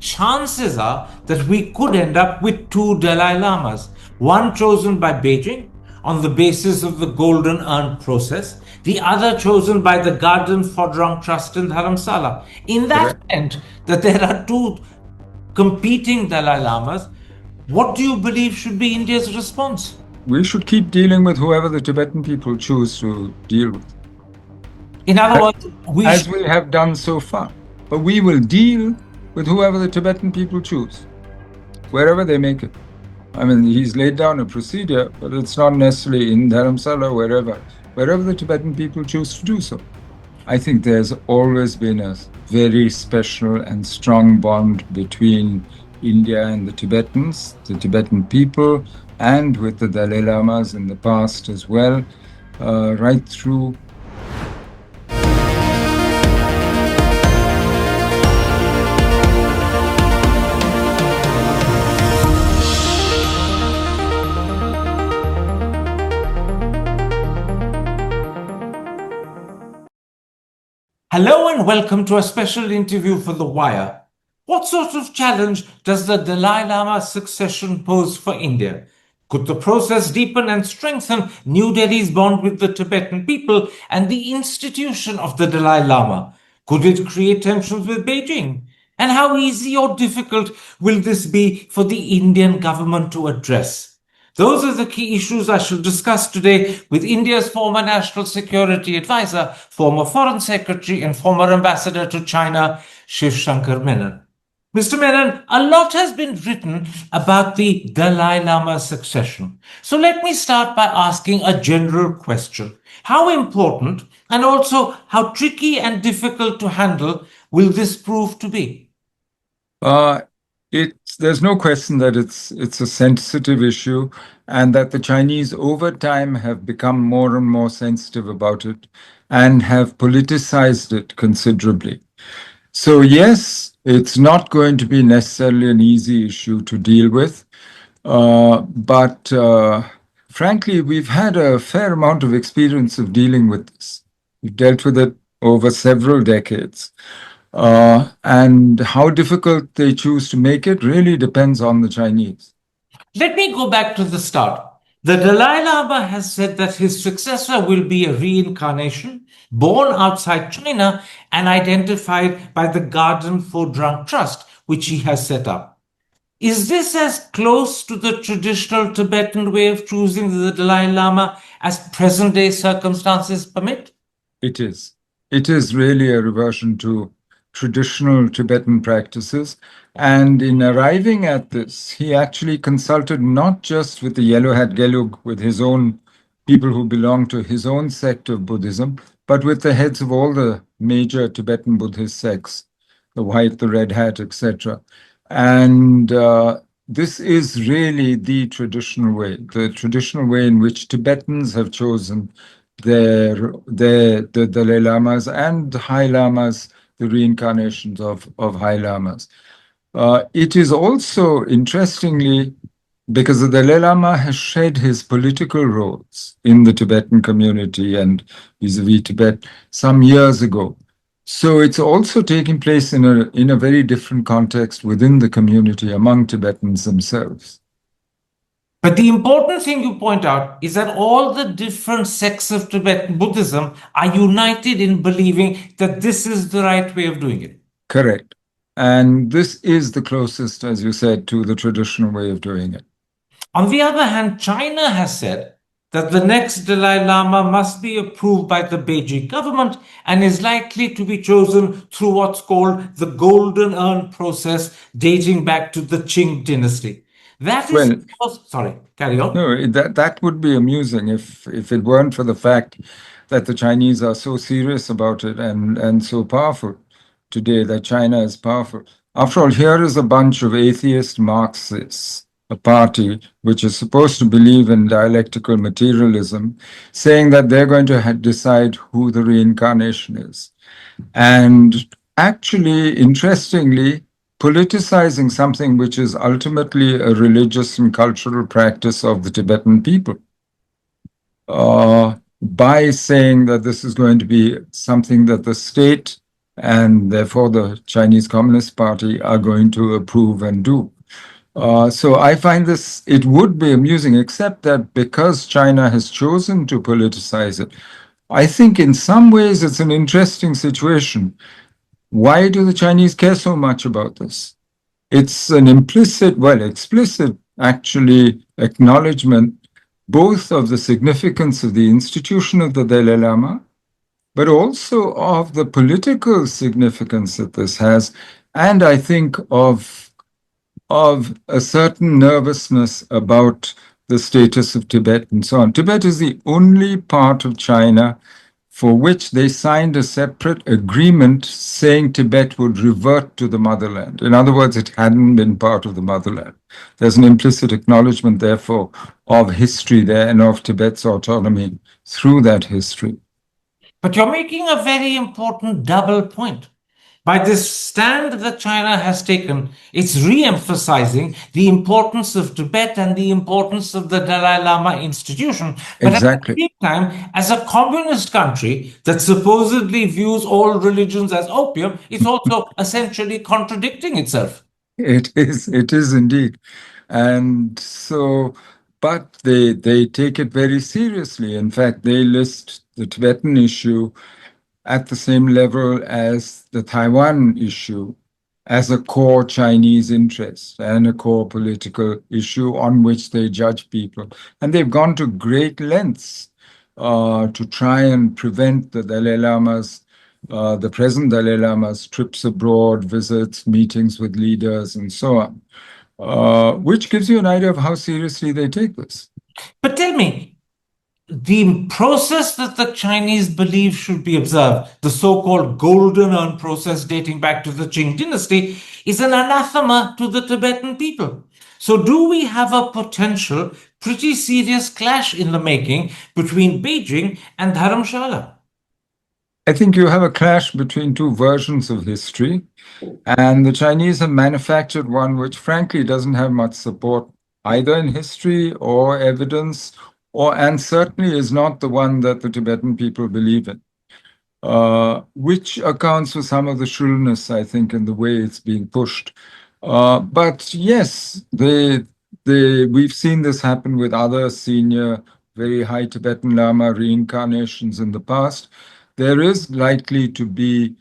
chances are that we could end up with two Dalai Lamas, one chosen by Beijing on the basis of the Golden Urn process, the other chosen by the Gaden Phodrang Trust in Dharamshala. In that event that there are two competing Dalai Lamas, what do you believe should be India's response? We should keep dealing with whoever the Tibetan people choose to deal with. In other words, as we have done so far. But we will deal with whoever the Tibetan people choose, wherever they make it. I mean, he's laid down a procedure, but it's not necessarily in Dharamshala or wherever the Tibetan people choose to do so. I think there's always been a very special and strong bond between India and the Tibetans, the Tibetan people, and with the Dalai Lamas in the past as well, right through. Hello and welcome to a special interview for The Wire. What sort of challenge does the Dalai Lama succession pose for India? Could the process deepen and strengthen New Delhi's bond with the Tibetan people and the institution of the Dalai Lama? Could it create tensions with Beijing? And how easy or difficult will this be for the Indian government to address? Those are the key issues I shall discuss today with India's former National Security Advisor, former Foreign Secretary and former Ambassador to China, Shivshankar Menon. Mr. Menon, a lot has been written about the Dalai Lama succession. So let me start by asking a general question. How important and also how tricky and difficult to handle will this prove to be? There's no question that it's a sensitive issue, and that the Chinese over time have become more and more sensitive about it and have politicized it considerably. So yes, it's not going to be necessarily an easy issue to deal with, but frankly, we've had a fair amount of experience of dealing with this. We've dealt with it over several decades. And how difficult they choose to make it really depends on the Chinese. Let me go back to the start. The Dalai Lama has said that his successor will be a reincarnation born outside China and identified by the Gaden Phodrang Trust, which he has set up. Is this as close to the traditional Tibetan way of choosing the Dalai Lama as present-day circumstances permit? It is. It is really a reversion to traditional Tibetan practices. And in arriving at this, he actually consulted not just with the Yellow Hat Gelug, with his own people who belong to his own sect of Buddhism, but with the heads of all the major Tibetan Buddhist sects, the white, the red hat, etc. And this is really the traditional way in which Tibetans have chosen the Dalai Lamas and High Lamas, the reincarnations of High Lamas. It is also, interestingly, because the Dalai Lama has shed his political roles in the Tibetan community and vis-a-vis Tibet some years ago. So it's also taking place in a very different context within the community among Tibetans themselves. But the important thing you point out is that all the different sects of Tibetan Buddhism are united in believing that this is the right way of doing it. Correct. And this is the closest, as you said, to the traditional way of doing it. On the other hand, China has said that the next Dalai Lama must be approved by the Beijing government and is likely to be chosen through what's called the Golden Urn process dating back to the Qing dynasty. That is, sorry, carry on. No, that would be amusing if it weren't for the fact that the Chinese are so serious about it and so powerful today, that China is powerful. After all, here is a bunch of atheist Marxists, a party which is supposed to believe in dialectical materialism, saying that they're going to decide who the reincarnation is. And actually, interestingly, politicizing something which is ultimately a religious and cultural practice of the Tibetan people, by saying that this is going to be something that the state and therefore the Chinese Communist Party are going to approve and do. So I find this, it would be amusing, except that because China has chosen to politicize it, I think in some ways it's an interesting situation. Why do the Chinese care so much about this? It's an implicit, well, explicit, actually, acknowledgement both of the significance of the institution of the Dalai Lama, but also of the political significance that this has, and I think of a certain nervousness about the status of Tibet and so on. Tibet is the only part of China for which they signed a separate agreement saying Tibet would revert to the motherland. In other words, it hadn't been part of the motherland. There's an implicit acknowledgement, therefore, of history there and of Tibet's autonomy through that history. But you're making a very important double point. By this stand that China has taken, it's re-emphasizing the importance of Tibet and the importance of the Dalai Lama institution. But at the Exactly. same time, as a communist country that supposedly views all religions as opium, it's also essentially contradicting itself. It is indeed. And so, but they take it very seriously. In fact, they list the Tibetan issue at the same level as the Taiwan issue as a core Chinese interest and a core political issue on which they judge people. And they've gone to great lengths to try and prevent the Dalai Lama's, the present Dalai Lama's trips abroad, visits, meetings with leaders, and so on, which gives you an idea of how seriously they take this. But tell me, the process that the Chinese believe should be observed, the so called Golden Urn process dating back to the Qing dynasty, is an anathema to the Tibetan people. So, do we have a potential, pretty serious clash in the making between Beijing and Dharamshala? I think you have a clash between two versions of history, and the Chinese have manufactured one which, frankly, doesn't have much support either in history or evidence, and certainly is not the one that the Tibetan people believe in. Which accounts for some of the shrewdness, I think, in the way it's being pushed. But yes, we've seen this happen with other senior, very high Tibetan Lama reincarnations in the past. There are likely to be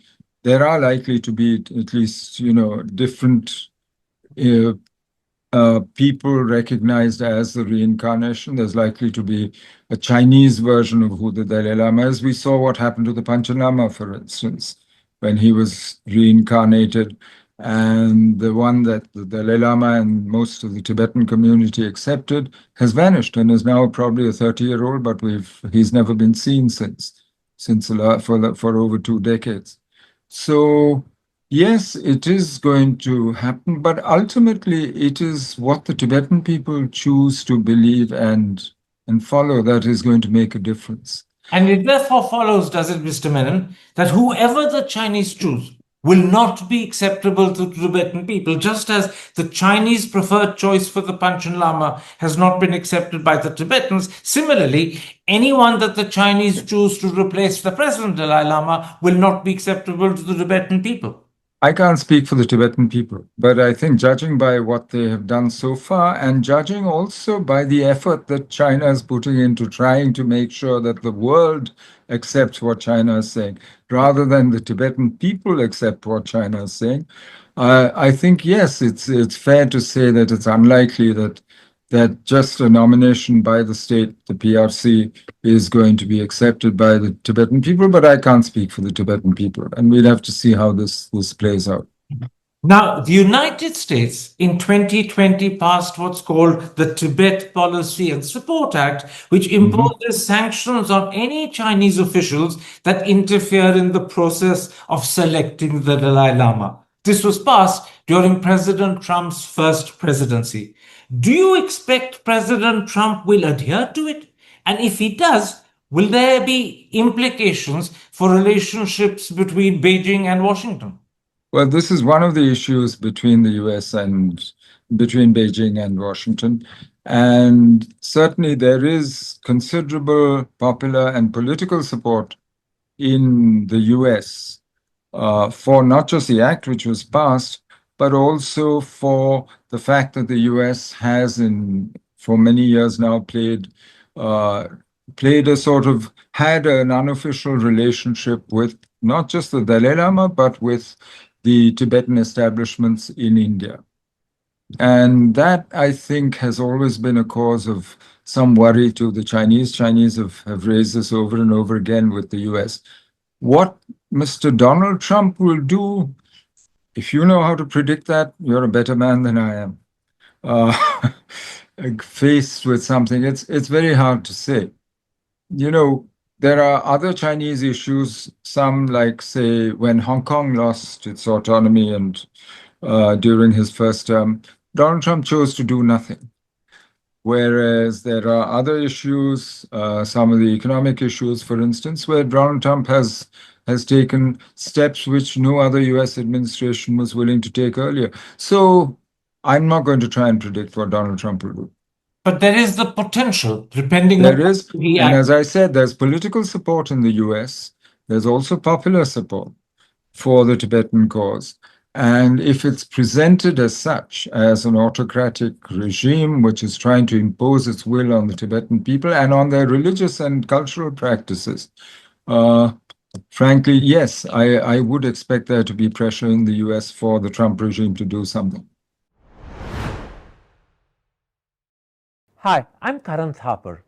at least, different uh, people recognized as the reincarnation. There's likely to be a Chinese version of who the Dalai Lama is. We saw what happened to the Panchen Lama, for instance, when he was reincarnated. And the one that the Dalai Lama and most of the Tibetan community accepted has vanished and is now probably a 30-year-old, but he's never been seen for over 2 decades. So yes, it is going to happen, but ultimately it is what the Tibetan people choose to believe and follow that is going to make a difference. And it therefore follows, does it, Mr. Menon, that whoever the Chinese choose will not be acceptable to Tibetan people, just as the Chinese preferred choice for the Panchen Lama has not been accepted by the Tibetans. Similarly, anyone that the Chinese choose to replace the present Dalai Lama will not be acceptable to the Tibetan people. I can't speak for the Tibetan people, but I think judging by what they have done so far and judging also by the effort that China is putting into trying to make sure that the world accepts what China is saying, rather than the Tibetan people accept what China is saying, I think, yes, it's fair to say that it's unlikely that just a nomination by the state, the PRC, is going to be accepted by the Tibetan people, but I can't speak for the Tibetan people. And we'll have to see how this plays out. Now, the United States in 2020 passed what's called the Tibet Policy and Support Act, which imposes sanctions on any Chinese officials that interfere in the process of selecting the Dalai Lama. This was passed during President Trump's first presidency. Do you expect President Trump will adhere to it? And if he does, will there be implications for relationships between Beijing and Washington? Well, this is one of the issues between the US and between Beijing and Washington. And certainly there is considerable popular and political support in the US for not just the act which was passed, but also for the fact that the US has, for many years now, played a sort of had an unofficial relationship with not just the Dalai Lama, but with the Tibetan establishments in India. And that, I think, has always been a cause of some worry to the Chinese. Chinese have raised this over and over again with the US. What Mr. Donald Trump will do, if you know how to predict that, you're a better man than I am. Uh, faced with something, it's very hard to say. You know, there are other Chinese issues, some like, say, when Hong Kong lost its autonomy and during his first term, Donald Trump chose to do nothing. Whereas there are other issues, some of the economic issues, for instance, where Donald Trump has taken steps which no other US administration was willing to take earlier. So I'm not going to try and predict what Donald Trump will do. But there is the potential, depending There on is, how he and acts. as I said, there's political support in the US. There's also popular support for the Tibetan cause. And if it's presented as such, as an autocratic regime which is trying to impose its will on the Tibetan people and on their religious and cultural practices, frankly, yes, I would expect there to be pressure in the US for the Trump regime to do something. Hi, I'm Karan Thapar.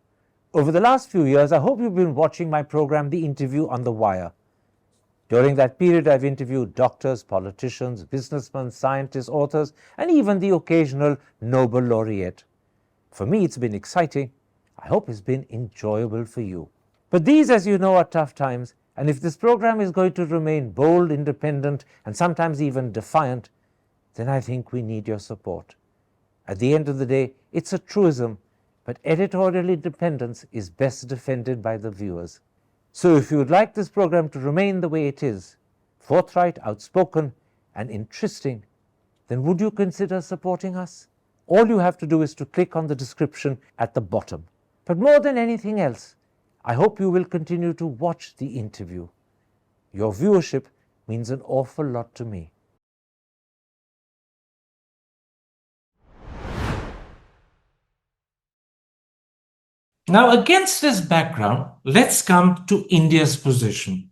Over the last few years, I hope you've been watching my program, The Interview on the Wire. During that period, I've interviewed doctors, politicians, businessmen, scientists, authors, and even the occasional Nobel laureate. For me, it's been exciting. I hope it's been enjoyable for you. But these, as you know, are tough times, and if this program is going to remain bold, independent, and sometimes even defiant, then I think we need your support. At the end of the day, it's a truism, but editorial independence is best defended by the viewers. So if you would like this program to remain the way it is, forthright, outspoken, and interesting, then would you consider supporting us? All you have to do is to click on the description at the bottom. But more than anything else, I hope you will continue to watch the interview. Your viewership means an awful lot to me. Now, against this background, let's come to India's position.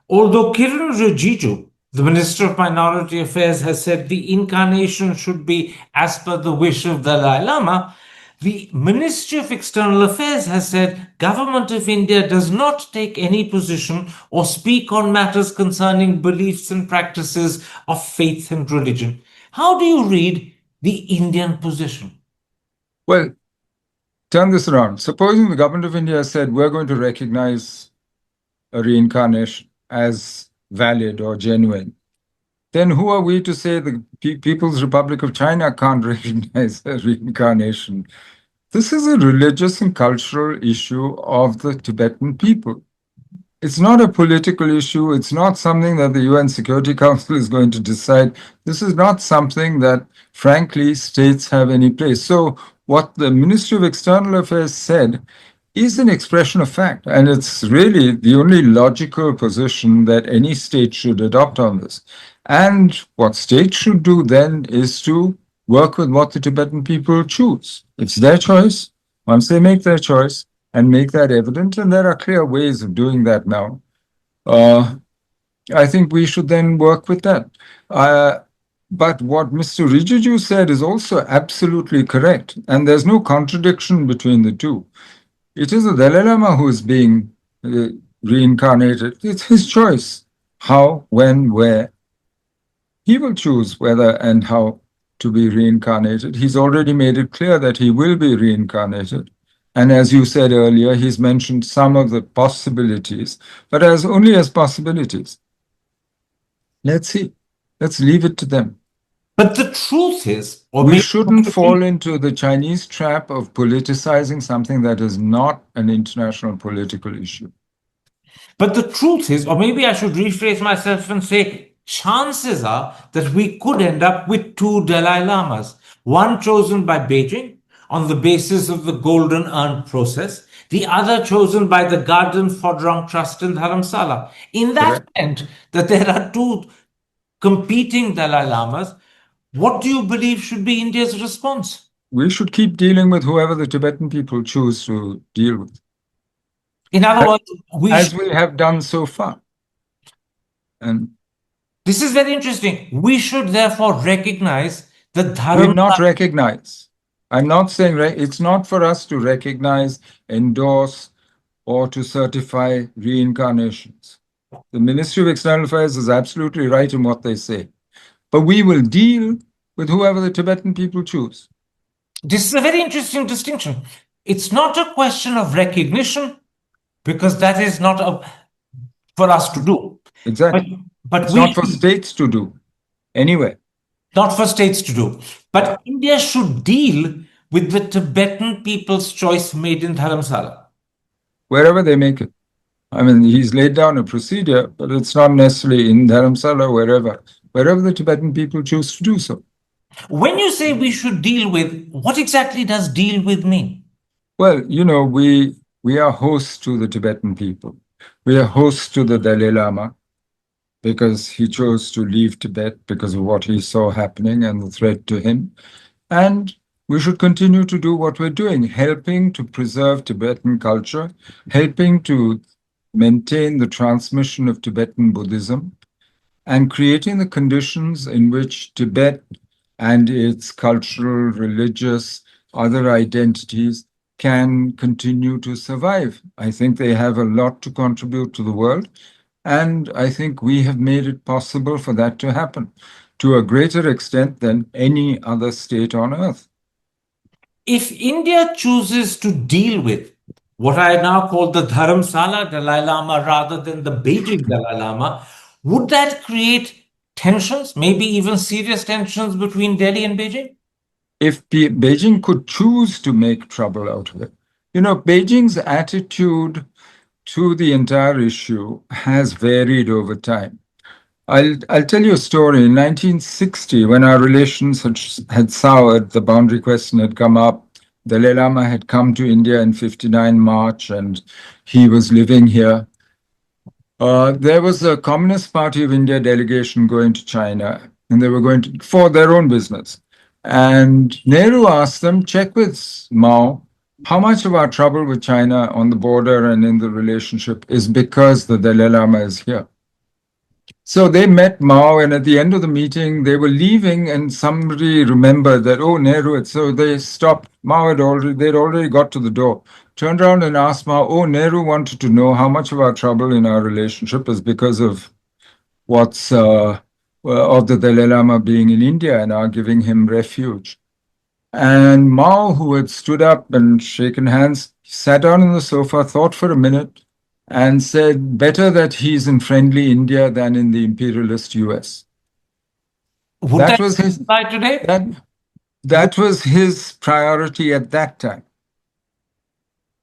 Although Kiran Rijiju, the Minister of Minority Affairs, has said the incarnation should be as per the wish of Dalai Lama, the Ministry of External Affairs has said Government of India does not take any position or speak on matters concerning beliefs and practices of faith and religion. How do you read the Indian position? Well, turn this around. Supposing the government of India said we're going to recognize a reincarnation as valid or genuine, then who are we to say the People's Republic of China can't recognize a reincarnation? This is a religious and cultural issue of the Tibetan people. It's not a political issue. It's not something that the UN Security Council is going to decide. This is not something that, frankly, states have any place. So what the Ministry of External Affairs said is an expression of fact. And it's really the only logical position that any state should adopt on this. And what states should do then is to work with what the Tibetan people choose. It's their choice. Once they make their choice and make that evident, and there are clear ways of doing that now, I think we should then work with that. But what Mr. Rijiju said is also absolutely correct, and there's no contradiction between the two. It is the Dalai Lama who is being reincarnated. It's his choice how, when, where. He will choose whether and how to be reincarnated. He's already made it clear that he will be reincarnated. And as you said earlier, he's mentioned some of the possibilities, but as only as possibilities. Let's see. Let's leave it to them. But the truth is, we shouldn't fall into the Chinese trap of politicizing something that is not an international political issue. But the truth is, or maybe I should rephrase myself and say, chances are that we could end up with two Dalai Lamas, one chosen by Beijing on the basis of the Golden Urn process, the other chosen by the Gaden Phodrang Trust in Dharamshala. In that Correct. event, that there are two competing Dalai Lamas, what do you believe should be India's response? We should keep dealing with whoever the Tibetan people choose to deal with, In other words, we as should, we have done so far. And this is very interesting. We should therefore recognize the we not Dharamshala. recognize. I'm not saying it's not for us to recognize, endorse, or to certify reincarnations. The Ministry of External Affairs is absolutely right in what they say. But we will deal with whoever the Tibetan people choose. This is a very interesting distinction. It's not a question of recognition, because that is not for us to do. But, Exactly. but It's we not for states to do anyway. not for states to do. Yeah. But India should deal with the Tibetan people's choice made in Dharamsala. Wherever they make it. I mean, he's laid down a procedure, but it's not necessarily in Dharamsala, wherever the Tibetan people choose to do so. When you say we should deal with, what exactly does deal with mean? Well, we are hosts to the Tibetan people. We are hosts to the Dalai Lama because he chose to leave Tibet because of what he saw happening and the threat to him. And we should continue to do what we're doing, helping to preserve Tibetan culture, helping to maintain the transmission of Tibetan Buddhism, and creating the conditions in which Tibet and its cultural, religious, other identities can continue to survive. I think they have a lot to contribute to the world, and I think we have made it possible for that to happen to a greater extent than any other state on earth. If India chooses to deal with what I now call the Dharamsala Dalai Lama rather than the Beijing Dalai Lama, would that create tensions, maybe even serious tensions between Delhi and Beijing? If Beijing could choose to make trouble out of it, Beijing's attitude to the entire issue has varied over time. I'll tell you a story. In 1960, when our relations had soured, the boundary question had come up. Dalai Lama had come to India in 59 March, and he was living here. There was a Communist Party of India delegation going to China, and they were going to for their own business. And Nehru asked them, check with Mao, how much of our trouble with China on the border and in the relationship is because the Dalai Lama is here. So they met Mao, and at the end of the meeting, they were leaving, and somebody remembered that, oh, Nehru. So they stopped. They'd already got to the door, turned around and asked Mao, oh, Nehru wanted to know how much of our trouble in our relationship is because of of the Dalai Lama being in India and our giving him refuge. And Mao, who had stood up and shaken hands, sat down on the sofa, thought for a minute, and said, better that he's in friendly India than in the imperialist US. Would That that was his apply today? that that was his priority at that time.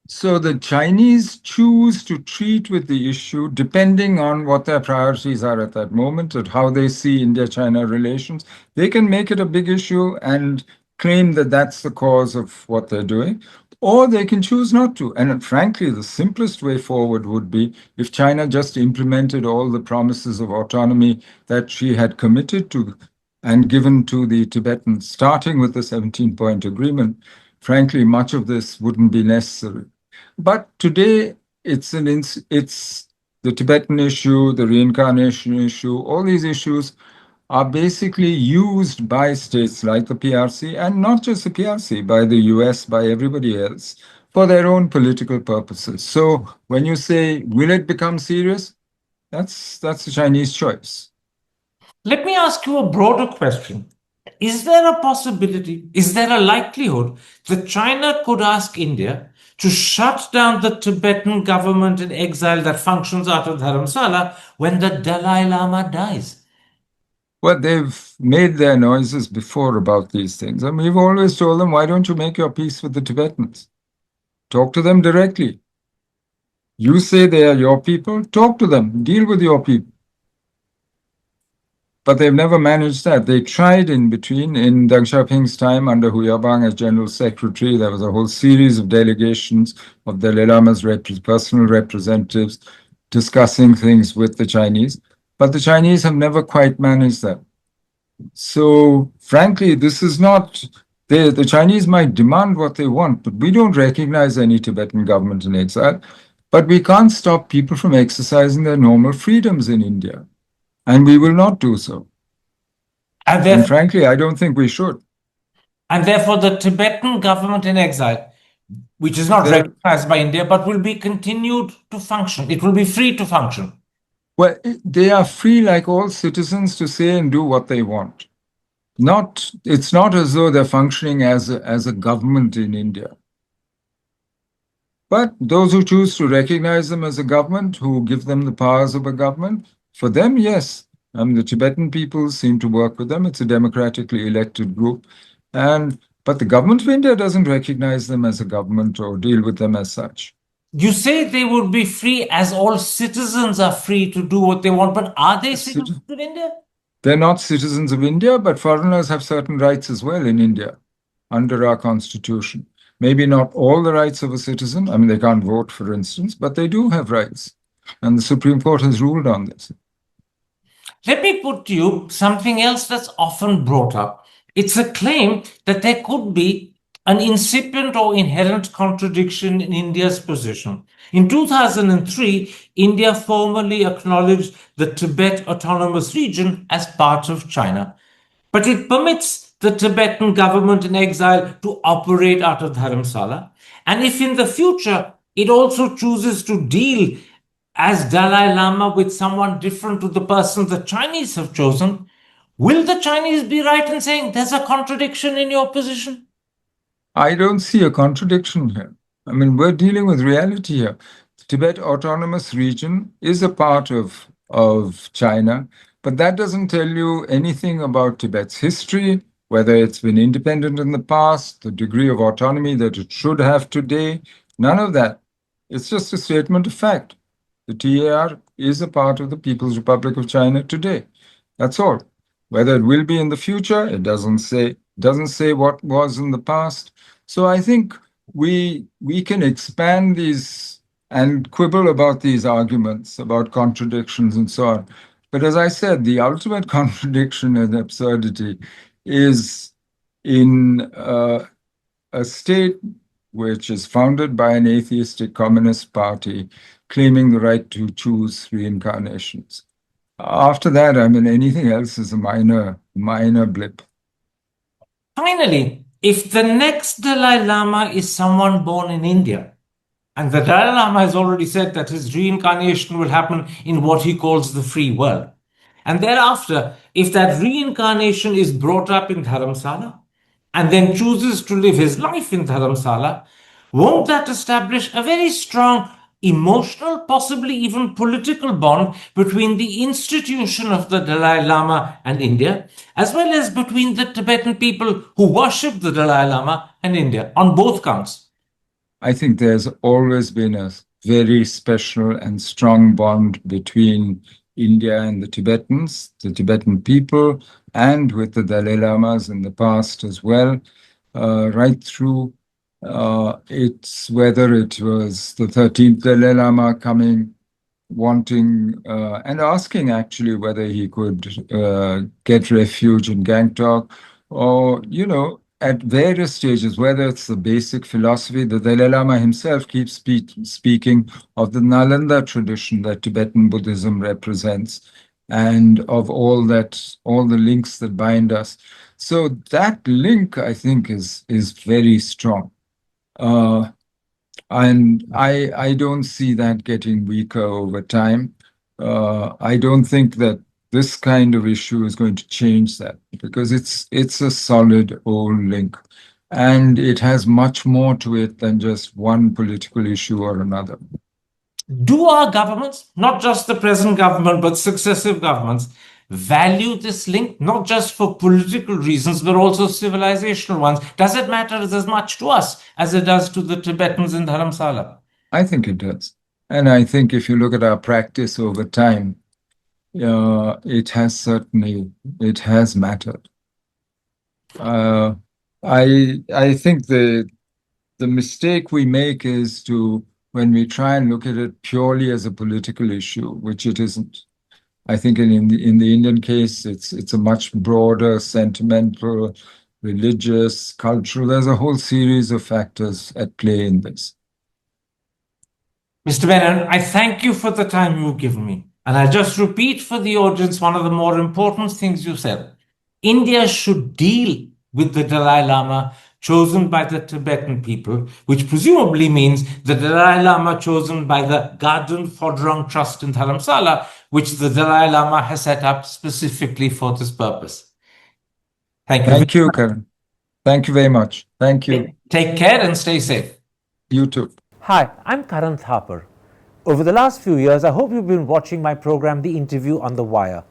So the Chinese choose to treat with the issue depending on what their priorities are at that moment and how they see India-China relations. They can make it a big issue and claim that that's the cause of what they're doing, or they can choose not to. And frankly, the simplest way forward would be if China just implemented all the promises of autonomy that she had committed to and given to the Tibetans, starting with the 17-point agreement. Frankly, much of this wouldn't be necessary. But today, it's the Tibetan issue, the reincarnation issue, all these issues are basically used by states like the PRC, and not just the PRC, by the US, by everybody else, for their own political purposes. So when you say, will it become serious? That's the Chinese choice. Let me ask you a broader question. Is there a possibility, is there a likelihood that China could ask India to shut down the Tibetan government in exile that functions out of Dharamsala when the Dalai Lama dies? Well, they've made their noises before about these things. And we've always told them, why don't you make your peace with the Tibetans? Talk to them directly. You say they are your people, talk to them, deal with your people. But they've never managed that. They tried in between. In Deng Xiaoping's time under Hu Yaobang as general secretary, there was a whole series of delegations of Dalai Lama's personal representatives discussing things with the Chinese. But the Chinese have never quite managed that. So, frankly, this is not. The Chinese might demand what they want, but we don't recognize any Tibetan government in exile. But we can't stop people from exercising their normal freedoms in India. And we will not do so. And And therefore, frankly, I don't think we should. the Tibetan government in exile, which is not They're, recognized by India, but will be continued to function. It will be free to function. well, they are free, like all citizens, to say and do what they want. It's not as though they're functioning as a government in India. But those who choose to recognize them as a government, who give them the powers of a government, for them, yes. The Tibetan people seem to work with them. It's a democratically elected group. But the government of India doesn't recognize them as a government or deal with them as such. You say they would be free as all citizens are free to do what they want, but are they citizens of India? They're not citizens of India, but foreigners have certain rights as well in India under our constitution. Maybe not all the rights of a citizen. They can't vote, for instance, but they do have rights. And the Supreme Court has ruled on this. Let me put to you something else that's often brought up. It's a claim that there could be an incipient or inherent contradiction in India's position. In 2003, India formally acknowledged the Tibet Autonomous Region as part of China, but it permits the Tibetan government in exile to operate out of Dharamshala. And if in the future it also chooses to deal as Dalai Lama with someone different to the person the Chinese have chosen, will the Chinese be right in saying there's a contradiction in your position? I don't see a contradiction here. We're dealing with reality here. The Tibet Autonomous Region is a part of China, but that doesn't tell you anything about Tibet's history, whether it's been independent in the past, the degree of autonomy that it should have today. None of that. It's just a statement of fact. The TAR is a part of the People's Republic of China today. That's all. Whether it will be in the future, it doesn't say what was in the past. So I think we can expand these and quibble about these arguments about contradictions and so on. But as I said, the ultimate contradiction and absurdity is in a state which is founded by an atheistic communist party claiming the right to choose reincarnations. After that, anything else is a minor blip. Finally, if the next Dalai Lama is someone born in India, and the Dalai Lama has already said that his reincarnation will happen in what he calls the free world, and thereafter, if that reincarnation is brought up in Dharamsala and then chooses to live his life in Dharamsala, won't that establish a very strong emotional, possibly even political bond between the institution of the Dalai Lama and India, as well as between the Tibetan people who worship the Dalai Lama and India on both counts? I think there's always been a very special and strong bond between India and the Tibetans, the Tibetan people, and with the Dalai Lamas in the past as well, right through. It's whether it was the 13th Dalai Lama coming, wanting and asking actually whether he could get refuge in Gangtok, or, at various stages, whether it's the basic philosophy, the Dalai Lama himself keeps speaking of the Nalanda tradition that Tibetan Buddhism represents, and of all the links that bind us. So that link, I think, is very strong. And I don't see that getting weaker over time. I don't think that this kind of issue is going to change that, because it's a solid old link, and it has much more to it than just one political issue or another. Do our governments, not just the present government, but successive governments, value this link, not just for political reasons, but also civilizational ones? Does it matter as much to us as it does to the Tibetans in Dharamsala? I think it does. And I think if you look at our practice over time, it has mattered. I think the mistake we make is when we try and look at it purely as a political issue, which it isn't. I think in the Indian case, it's a much broader, sentimental, religious, cultural. There's a whole series of factors at play in this. Mr. Menon, I thank you for the time you've given me. And I just repeat for the audience one of the more important things you said. India should deal with the Dalai Lama chosen by the Tibetan people, which presumably means the Dalai Lama chosen by the Gaden Phodrang Trust in Dharamshala, which the Dalai Lama has set up specifically for this purpose. Thank you. Thank you, Karan. Thank you very much. Thank you. Take care and stay safe. You too. Hi, I'm Karan Thapar. Over the last few years, I hope you've been watching my program, The Interview on the Wire.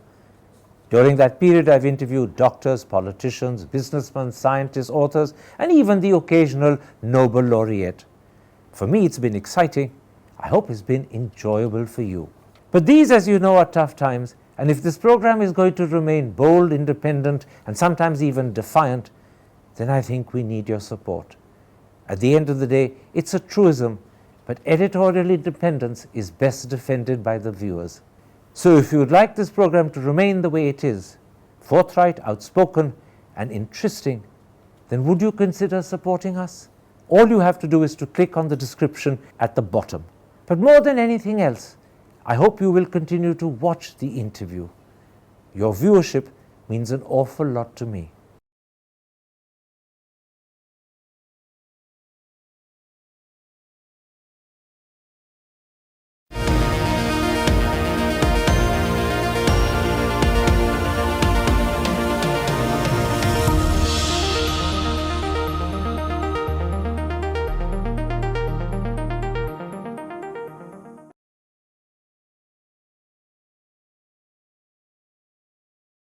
During that period, I've interviewed doctors, politicians, businessmen, scientists, authors, and even the occasional Nobel laureate. For me, it's been exciting. I hope it's been enjoyable for you. But these, as you know, are tough times, and if this program is going to remain bold, independent, and sometimes even defiant, then I think we need your support. At the end of the day, it's a truism, but editorial independence is best defended by the viewers. So if you would like this program to remain the way it is, forthright, outspoken, and interesting, then would you consider supporting us? All you have to do is to click on the description at the bottom. But more than anything else, I hope you will continue to watch The Interview. Your viewership means an awful lot to me.